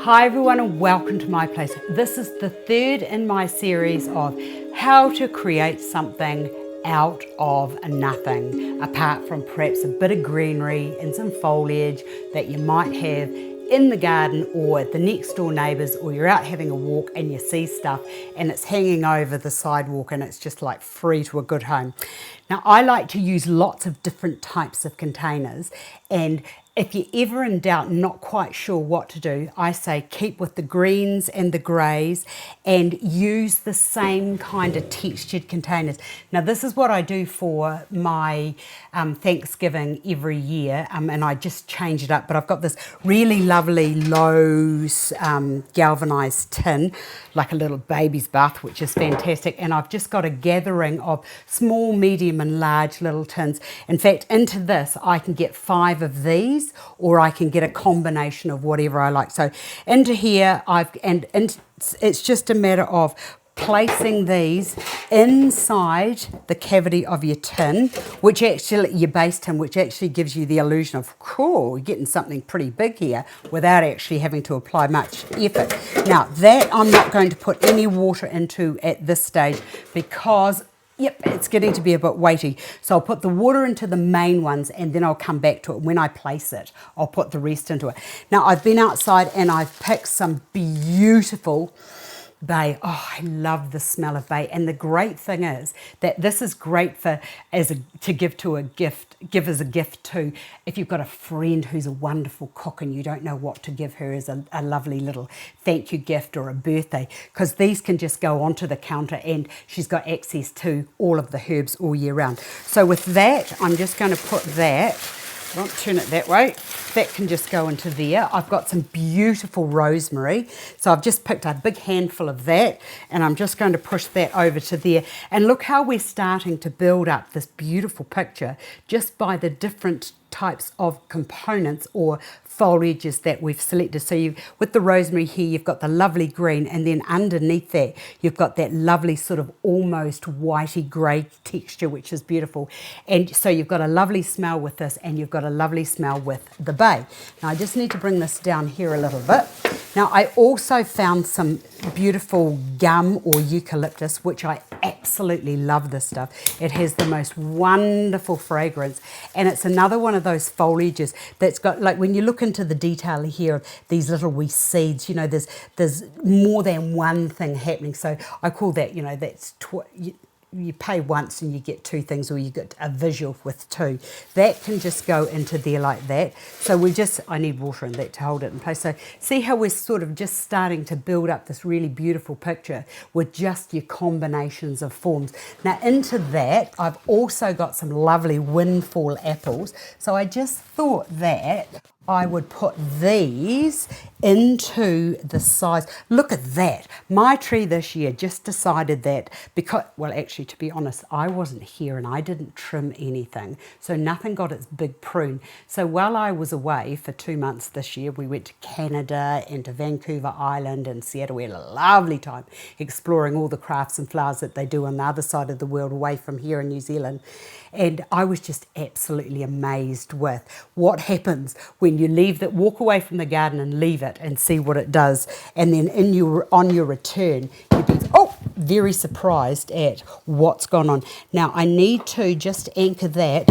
Hi everyone and welcome to my place. This is the third in my series of how to create something out of nothing, apart from perhaps a bit of greenery and some foliage that you might have in the garden or at the next door neighbours, or you're out having a walk and you see stuff and it's hanging over the sidewalk and it's just like free to a good home. Now I like to use lots of different types of containers, and if you're ever in doubt, not quite sure what to do, I say keep with the greens and the greys and use the same kind of textured containers. Now this is what I do for my Thanksgiving every year, and I just change it up, but I've got this really lovely low galvanized tin, like a little baby's bath, which is fantastic, and I've just got a gathering of small, medium and large little tins. In fact, into this I can get 5 of these, or I can get a combination of whatever I like. So into here it's just a matter of placing these inside the cavity of your tin, which actually, your base tin, which actually gives you the illusion of, cool, you're getting something pretty big here without actually having to apply much effort. Now that I'm not going to put any water into at this stage because it's getting to be a bit weighty. So I'll put the water into the main ones and then I'll come back to it. When I place it, I'll put the rest into it. Now I've been outside and I've picked some beautiful bay. Oh, I love the smell of bay. And the great thing is that this is great for to give as a gift too. If you've got a friend who's a wonderful cook and you don't know what to give her as a lovely little thank you gift or a birthday, because these can just go onto the counter and she's got access to all of the herbs all year round. So with that, I'm just going to put that, I won't turn it that way, that can just go into there. I've got some beautiful rosemary, so I've just picked a big handful of that and I'm just going to push that over to there. And look how we're starting to build up this beautiful picture just by the different types of components or foliages that we've selected. So with the rosemary here, you've got the lovely green, and then underneath that you've got that lovely sort of almost whitey grey texture, which is beautiful. And so you've got a lovely smell with this, and you've got a lovely smell with the bay. Now I just need to bring this down here a little bit. Now I also found some beautiful gum or eucalyptus, which I absolutely love this stuff. It has the most wonderful fragrance, and it's another one of those foliages that's got, like when you look into the detail here of these little wee seeds, you know, there's more than one thing happening. So I call that, you know, that's you pay once and you get 2 things, or you get a visual with 2. That can just go into there like that. So I need water in that to hold it in place. So see how we're sort of just starting to build up this really beautiful picture with just your combinations of forms. Now into that, I've also got some lovely windfall apples. So I just thought that I would put these into the size. Look at that. My tree this year just decided that because, well, actually, to be honest, I wasn't here and I didn't trim anything. So nothing got its big prune. So while I was away for 2 months this year, we went to Canada and to Vancouver Island and Seattle. We had a lovely time exploring all the crafts and flowers that they do on the other side of the world away from here in New Zealand. And I was just absolutely amazed with what happens when you walk away from the garden and leave it and see what it does. And then on your return, you'd be, very surprised at what's gone on. Now I need to just anchor that.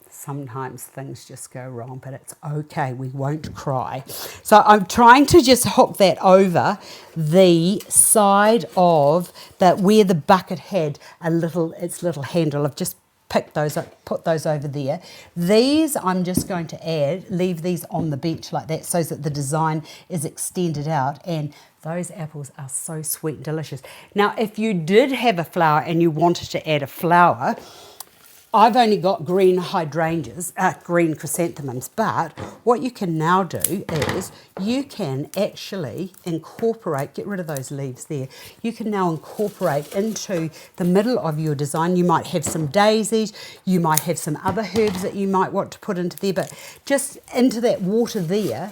Sometimes things just go wrong, but it's okay, we won't cry. So I'm trying to just hook that over the side of that where the bucket had its little handle. I've just picked those up, put those over there. These I'm just going to leave these on the bench like that so that the design is extended out, and those apples are so sweet and delicious. Now if you did have a flower and you wanted to add a flower, I've only got green hydrangeas, green chrysanthemums, but what you can now do is you can actually incorporate, get rid of those leaves there, you can now incorporate into the middle of your design. You might have some daisies, you might have some other herbs that you might want to put into there, but just into that water there,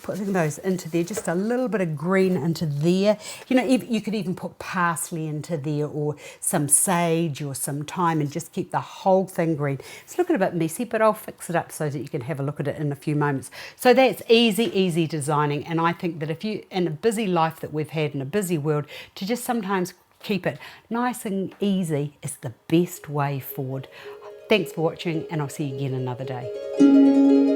putting those into there, just a little bit of green into there. You know, you could even put parsley into there or some sage or some thyme and just keep the whole thing green. It's looking a bit messy, but I'll fix it up so that you can have a look at it in a few moments. So that's easy designing, and I think that if you, in a busy life that we've had in a busy world, to just sometimes keep it nice and easy is the best way forward. Thanks for watching, and I'll see you again another day.